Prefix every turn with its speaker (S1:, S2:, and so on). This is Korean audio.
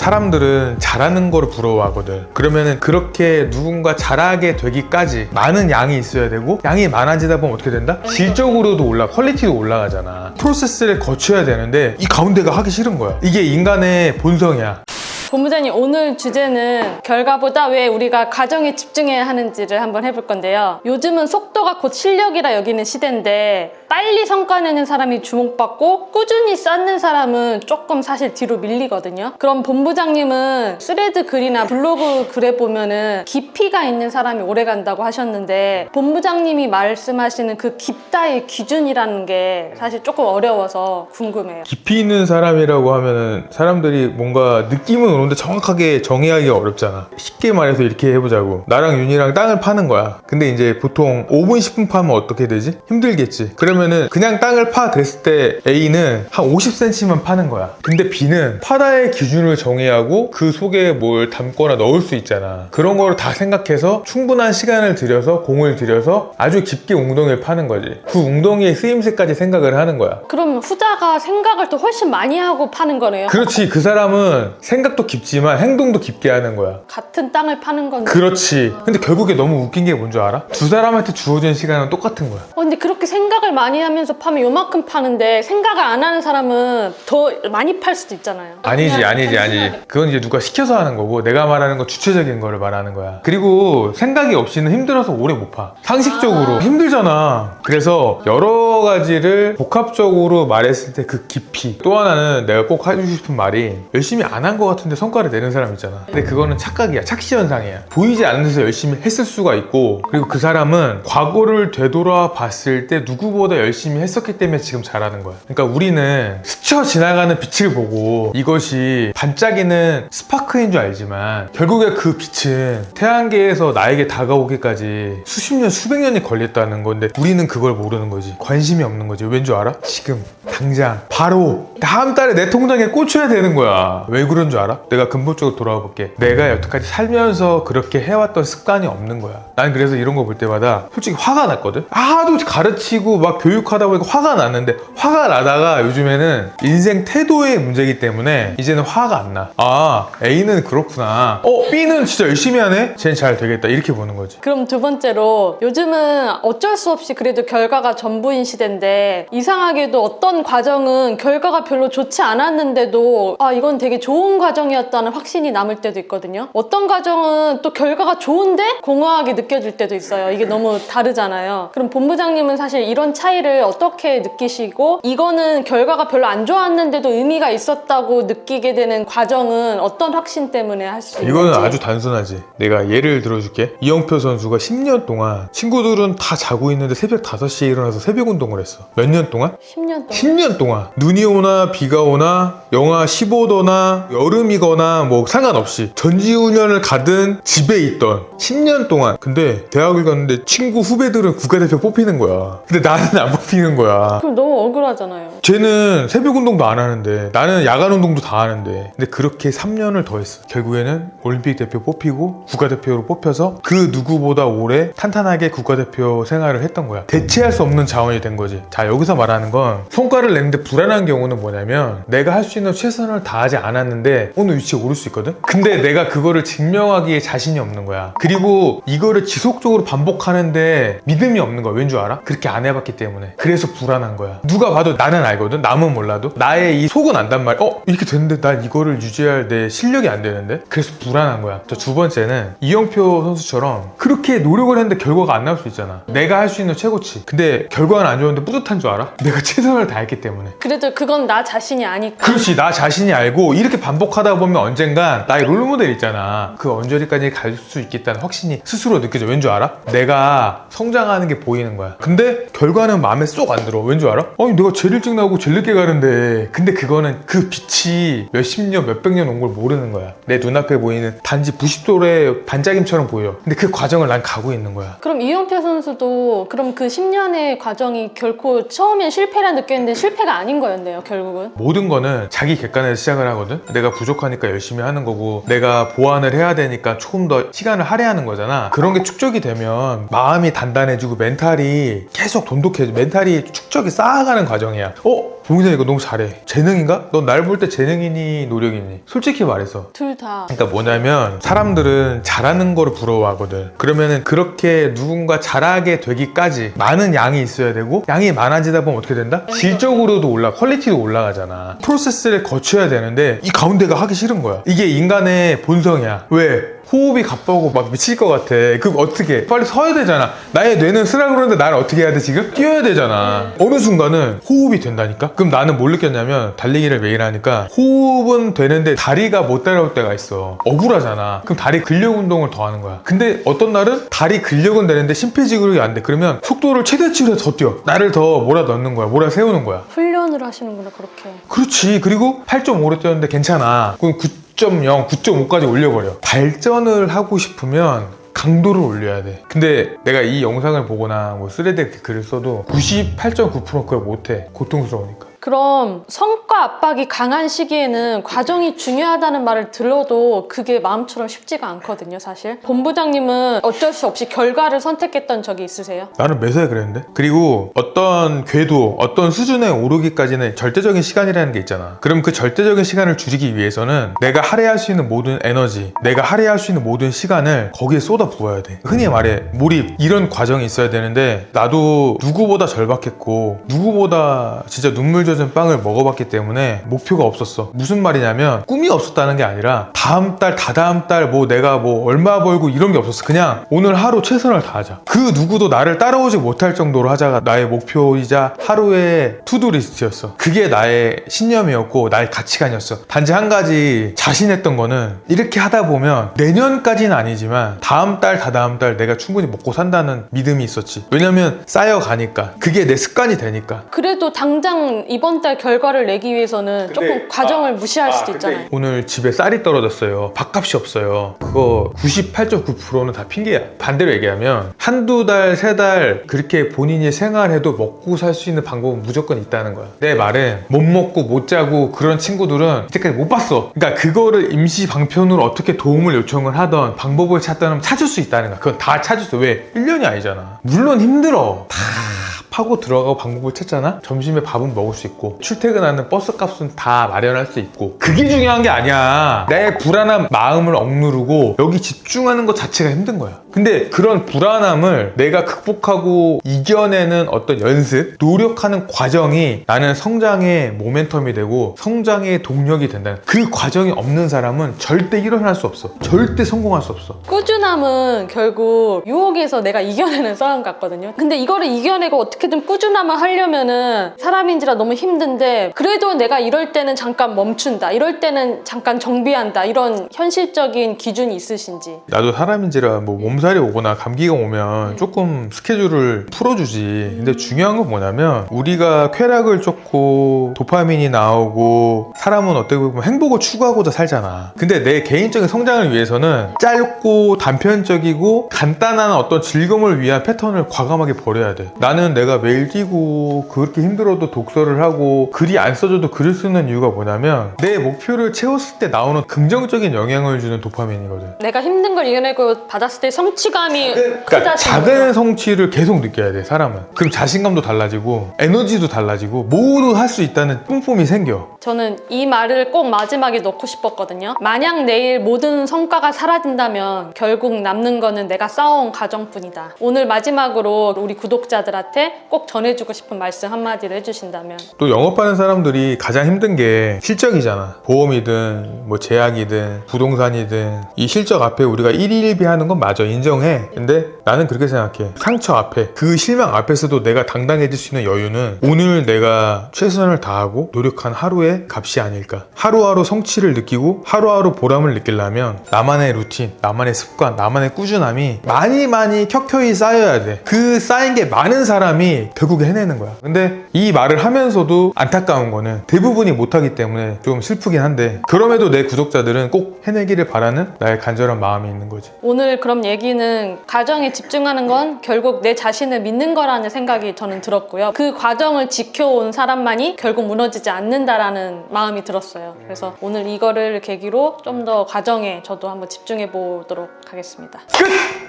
S1: 사람들은 잘하는 거를 부러워하거든. 그러면은 그렇게 누군가 잘하게 되기까지 많은 양이 있어야 되고, 양이 많아지다 보면 어떻게 된다? 질적으로도 퀄리티도 올라가잖아. 프로세스를 거쳐야 되는데 이 가운데가 하기 싫은 거야. 이게 인간의 본성이야.
S2: 본부장님, 오늘 주제는 결과보다 왜 우리가 과정에 집중해야 하는지를 한번 해볼 건데요. 요즘은 속도가 곧 실력이라 여기는 시대인데 빨리 성과 내는 사람이 주목받고 꾸준히 쌓는 사람은 조금 사실 뒤로 밀리거든요. 그럼 본부장님은 스레드 글이나 블로그 글에 보면은 깊이가 있는 사람이 오래 간다고 하셨는데, 본부장님이 말씀하시는 그 깊다의 기준이라는 게 사실 조금 어려워서 궁금해요.
S1: 깊이 있는 사람이라고 하면은 사람들이 뭔가 느낌은 오는데 정확하게 정의하기가 어렵잖아. 쉽게 말해서 이렇게 해보자고. 나랑 윤이랑 땅을 파는 거야. 근데 이제 보통 5분 10분 파면 어떻게 되지? 힘들겠지. 그러면은 그냥 땅을 파 됐을 때 A는 한 50cm만 파는 거야. 근데 B는 파다의 기준을 정의하고 그 속에 뭘 담거나 넣을 수 있잖아. 그런 거를 다 생각해서 충분한 시간을 들여서 공을 들여서 아주 깊게 웅덩이를 파는 거지. 그 웅덩이의 쓰임새까지 생각을 하는 거야.
S2: 그럼 후자가 생각을 또 훨씬 많이 하고 파는 거네요.
S1: 그렇지. 그 사람은 생각도 깊지만 행동도 깊게 하는 거야.
S2: 같은 땅을 파는 건데.
S1: 그렇지. 근데 결국에 너무 웃긴 게 뭔 줄 알아? 두 사람한테 주어진 시간은 똑같은 거야.
S2: 근데 그렇게 생각을 많이 하면서 파면 요만큼 파는데 생각을 안 하는 사람은 더 많이 팔 수도 있잖아요.
S1: 아니지. 그건 이제 누가 시켜서 하는 거고, 내가 말하는 건 주체적인 거를 말하는 거야. 그리고 생각이 없이는 힘들어서 오래 못 파. 상식적으로 힘들잖아. 그래서 여러 가지를 복합적으로 말했을 때 그 깊이. 또 하나는 내가 꼭 해주고 싶은 말이, 열심히 안 한 것 같은데 성과를 내는 사람 있잖아. 근데 그거는 착각이야. 착시현상이야. 보이지 않는 데서 열심히 했을 수가 있고, 그리고 그 사람은 과거를 되돌아 봤을 때 누구보다 열심히 했었기 때문에 지금 잘하는 거야. 그러니까 우리는 스쳐 지나가는 빛을 보고 이것이 반짝이는 스파크인 줄 알지만, 결국에 그 빛은 태양계에서 나에게 다가오기까지 수십 년, 수백 년이 걸렸다는 건데 우리는 그걸 모르는 거지. 관심이 없는 거지. 왠 줄 알아? 지금 당장 바로 다음 달에 내 통장에 꽂혀야 되는 거야. 왜 그런 줄 알아? 내가 근본적으로 돌아와 볼게. 내가 여태까지 살면서 그렇게 해왔던 습관이 없는 거야. 난 그래서 이런 거 볼 때마다 솔직히 화가 났거든? 하도 가르치고 막 교육하다 보니까 화가 났는데, 화가 나다가 요즘에는 인생 태도의 문제이기 때문에 이제는 화가 안 나. 아, A는 그렇구나. B는 진짜 열심히 하네? 쟤는 잘 되겠다. 이렇게 보는 거지.
S2: 그럼 두 번째로, 요즘은 어쩔 수 없이 그래도 결과가 전부인 시대인데, 이상하게도 어떤 과정은 결과가 별로 좋지 않았는데도 이건 되게 좋은 과정이었다는 확신이 남을 때도 있거든요. 어떤 과정은 또 결과가 좋은데 공허하게 느껴질 때도 있어요. 이게 너무 다르잖아요. 그럼 본부장님은 사실 이런 차이를 어떻게 느끼시고, 이거는 결과가 별로 안 좋았는데도 의미가 있었다고 느끼게 되는 과정은 어떤 확신 때문에 할 수 있는지?
S1: 이거는 아주 단순하지. 내가 예를 들어줄게. 이영표 선수가 10년 동안 친구들은 다 자고 있는데 새벽 5시에 일어나서 새벽 운동을 했어. 몇 년 동안?
S2: 10년 동안.
S1: 10년 동안. 눈이 오나 비가 오나 영하 15도나 여름이거나 뭐 상관없이 전지훈련을 가든 집에 있던 10년 동안. 근데 대학을 갔는데 친구 후배들은 국가대표 뽑히는 거야. 근데 나는 안 뽑히는 거야.
S2: 그럼 너무 억울하잖아요.
S1: 쟤는 새벽 운동도 안 하는데 나는 야간 운동도 다 하는데. 근데 그렇게 3년을 더 했어. 결국에는 올림픽 대표 뽑히고 국가대표로 뽑혀서 그 누구보다 오래 탄탄하게 국가대표 생활을 했던 거야. 대체할 수 없는 자원이 된 거지. 자, 여기서 말하는 건 성과를 내는데 불안한 경우는 뭐냐면, 내가 할 수 있는 최선을 다하지 않았는데 어느 위치에 오를 수 있거든? 근데 내가 그거를 증명하기에 자신이 없는 거야. 그리고 이거를 지속적으로 반복하는데 믿음이 없는 거야. 왠 줄 알아? 그렇게 안 해봤기 때문에. 그래서 불안한 거야. 누가 봐도 나는 알거든? 남은 몰라도 나의 이 속은 안단 말이야. 이렇게 됐는데 난 이거를 유지할 내 실력이 안 되는데? 그래서 불안한 거야. 두 번째는 이영표 선수처럼 그렇게 노력을 했는데 결과가 안 나올 수 있잖아. 내가 할 수 있는 최고치. 근데 결과는 안 좋은데 뿌듯한 줄 알아? 내가 최선을 다했기 때문에.
S2: 그래도 그건 나 자신이 아니까.
S1: 그렇지. 나 자신이 알고 이렇게 반복하다 보면 언젠간 나의 롤모델 있잖아. 그 언저리까지 갈 수 있겠다는 확신이 스스로 느껴져. 왠 줄 알아? 내가 성장하는 게 보이는 거야. 근데 결과는 마음에 쏙 안 들어. 왠 줄 알아? 내가 제일 일찍 나오고 제일 늦게 가는데. 근데 그거는 그 빛이 몇십 년 몇백 년 온 걸 모르는 거야. 내 눈앞에 보이는 단지 90도의 반짝임처럼 보여. 근데 그 과정을 난 가고 있는 거야.
S2: 그럼 이영표 선수도 그럼 그 10년의 과정이 결코 처음엔 실패라 느꼈는데 실패가 아닌 거였네요, 결국은.
S1: 모든 거는 자기 객관에서 시작을 하거든. 내가 부족하니까 열심히 하는 거고, 내가 보완을 해야 되니까 조금 더 시간을 할애하는 거잖아. 그런 게 축적이 되면 마음이 단단해지고 멘탈이 계속 돈독해져. 멘탈이 축적이 쌓아가는 과정이야. 봉진아 이거 너무 잘해. 재능인가? 넌 날 볼 때 재능이니 노력이니? 솔직히 말해서.
S2: 둘 다.
S1: 그러니까 뭐냐면 사람들은 잘하는 거를 부러워하거든. 그러면은 그렇게 누군가 잘하게 되기까지 많은 양이 있어야 되고, 양이 많아지다 보면 어떻게 된다? 질적으로도 퀄리티도 올라가잖아. 프로세스를 거쳐야 되는데 이 가운데가 하기 싫은 거야. 이게 인간의 본성이야. 왜? 호흡이 가빠고 막 미칠 것 같아. 그럼 어떻게? 빨리 서야 되잖아. 나의 뇌는 쓰라 그러는데 나를 어떻게 해야 돼 지금? 뛰어야 되잖아. 어느 순간은 호흡이 된다니까? 그럼 나는 뭘 느꼈냐면 달리기를 매일 하니까 호흡은 되는데 다리가 못 따라올 때가 있어. 억울하잖아. 그럼 다리 근력 운동을 더 하는 거야. 근데 어떤 날은 다리 근력은 되는데 심폐지구력이 안 돼. 그러면 속도를 최대치로 해서 더 뛰어. 나를 더 몰아넣는 거야. 몰아세우는 거야.
S2: 훈련을 하시는구나 그렇게.
S1: 그렇지. 그리고 8.5로 뛰었는데 괜찮아. 그럼 9.0, 9.5까지 올려버려. 발전을 하고 싶으면 강도를 올려야 돼. 근데 내가 이 영상을 보거나 뭐 스레드에 글을 써도 98.9% 그걸 못해. 고통스러우니까.
S2: 그럼 성과 압박이 강한 시기에는 과정이 중요하다는 말을 들어도 그게 마음처럼 쉽지가 않거든요, 사실. 본부장님은 어쩔 수 없이 결과를 선택했던 적이 있으세요?
S1: 나는 매사에 그랬는데? 그리고 어떤 궤도, 어떤 수준에 오르기까지는 절대적인 시간이라는 게 있잖아. 그럼 그 절대적인 시간을 줄이기 위해서는 내가 할애할 수 있는 모든 에너지, 내가 할애할 수 있는 모든 시간을 거기에 쏟아 부어야 돼. 흔히 말해 몰입, 이런 과정이 있어야 되는데 나도 누구보다 절박했고 누구보다 진짜 눈물 젖은 빵을 먹어봤기 때문에 목표가 없었어. 무슨 말이냐면 꿈이 없었다는 게 아니라 다음 달, 다다음 달 뭐 내가 뭐 얼마 벌고 이런 게 없었어. 그냥 오늘 하루 최선을 다하자. 그 누구도 나를 따라오지 못할 정도로 하자가 나의 목표이자 하루의 투두 리스트였어. 그게 나의 신념이었고 나의 가치관이었어. 단지 한 가지 자신했던 거는 이렇게 하다 보면 내년까지는 아니지만 다음 달, 다다음 달 내가 충분히 먹고 산다는 믿음이 있었지. 왜냐면 쌓여가니까. 그게 내 습관이 되니까.
S2: 그래도 당장 이번 달 결과를 내기 위해서는 조금 과정을 무시할 수도 있잖아요.
S1: 오늘 집에 쌀이 떨어졌어요. 밥값이 없어요. 그거 98.9%는 다 핑계야. 반대로 얘기하면 한두 달, 세 달 그렇게 본인이 생활해도 먹고 살 수 있는 방법은 무조건 있다는 거야. 내 말은 못 먹고 못 자고 그런 친구들은 이때까지 못 봤어. 그러니까 그거를 임시 방편으로 어떻게 도움을 요청을 하던 방법을 찾던 찾을 수 있다는 거야. 그건 다 찾을 수. 왜? 1년이 아니잖아. 물론 힘들어. 다 파고 들어가고 방법을 찾잖아? 점심에 밥은 먹을 수 있고 출퇴근하는 버스 값은 다 마련할 수 있고 그게 중요한 게 아니야. 내 불안한 마음을 억누르고 여기 집중하는 것 자체가 힘든 거야. 근데 그런 불안함을 내가 극복하고 이겨내는 어떤 연습, 노력하는 과정이 나는 성장의 모멘텀이 되고 성장의 동력이 된다는 그 과정이 없는 사람은 절대 일어날 수 없어. 절대 성공할 수 없어.
S2: 꾸준함은 결국 유혹에서 내가 이겨내는 싸움 같거든요. 근데 이거를 이겨내고 어떻게든 꾸준함을 하려면은 사람인지라 너무 힘든데 그래도 내가 이럴 때는 잠깐 멈춘다, 이럴 때는 잠깐 정비한다, 이런 현실적인 기준이 있으신지.
S1: 나도 사람인지라 뭐 몸살이 오거나 감기가 오면 조금 스케줄을 풀어주지. 근데 중요한 건 뭐냐면 우리가 쾌락을 쫓고 도파민이 나오고 사람은 어떻게 보면 행복을 추구하고자 살잖아. 근데 내 개인적인 성장을 위해서는 짧고 단편적이고 간단한 어떤 즐거움을 위한 패턴을 과감하게 버려야 돼. 나는 내가 매일 뛰고 그렇게 힘들어도 독서를 하고 글이 안 써져도 글을 쓰는 이유가 뭐냐면 내 목표를 채웠을 때 나오는 긍정적인 영향을 주는 도파민이거든.
S2: 내가 힘든 걸 이겨내고 받았을 때 성취감이
S1: 그러니까 작은 성취를 계속 느껴야 돼, 사람은. 그럼 자신감도 달라지고 에너지도 달라지고 모두 할 수 있다는 뿜뿜이 생겨.
S2: 저는 이 말을 꼭 마지막에 넣고 싶었거든요. 만약 내일 모든 성과가 사라진다면 결국 남는 거는 내가 쌓아온 과정뿐이다. 오늘 마지막으로 우리 구독자들한테 꼭 전해주고 싶은 말씀 한마디를 해주신다면.
S1: 또 영업하는 사람들이 가장 힘든 게 실적이잖아. 보험이든 뭐 제약이든 부동산이든 이 실적 앞에 우리가 일희일비하는 건 맞아, 인정해. 근데 나는 그렇게 생각해. 상처 앞에, 그 실망 앞에서도 내가 당당해질 수 있는 여유는 오늘 내가 최선을 다하고 노력한 하루의 값이 아닐까. 하루하루 성취를 느끼고 하루하루 보람을 느끼려면 나만의 루틴, 나만의 습관, 나만의 꾸준함이 많이 켜켜이 쌓여야 돼. 그 쌓인 게 많은 사람이 결국에 해내는 거야. 근데 이 말을 하면서도 안타까운 거는 대부분이 못하기 때문에 좀 슬프긴 한데 그럼에도 내 구독자들은 꼭 해내기를 바라는 나의 간절한 마음이 있는 거지.
S2: 오늘 그럼 얘기는 과정에 집중하는 건 결국 내 자신을 믿는 거라는 생각이 저는 들었고요. 그 과정을 지켜온 사람만이 결국 무너지지 않는다라는 마음이 들었어요. 그래서 오늘 이거를 계기로 좀 더 과정에 저도 한번 집중해 보도록 하겠습니다.
S1: 끝!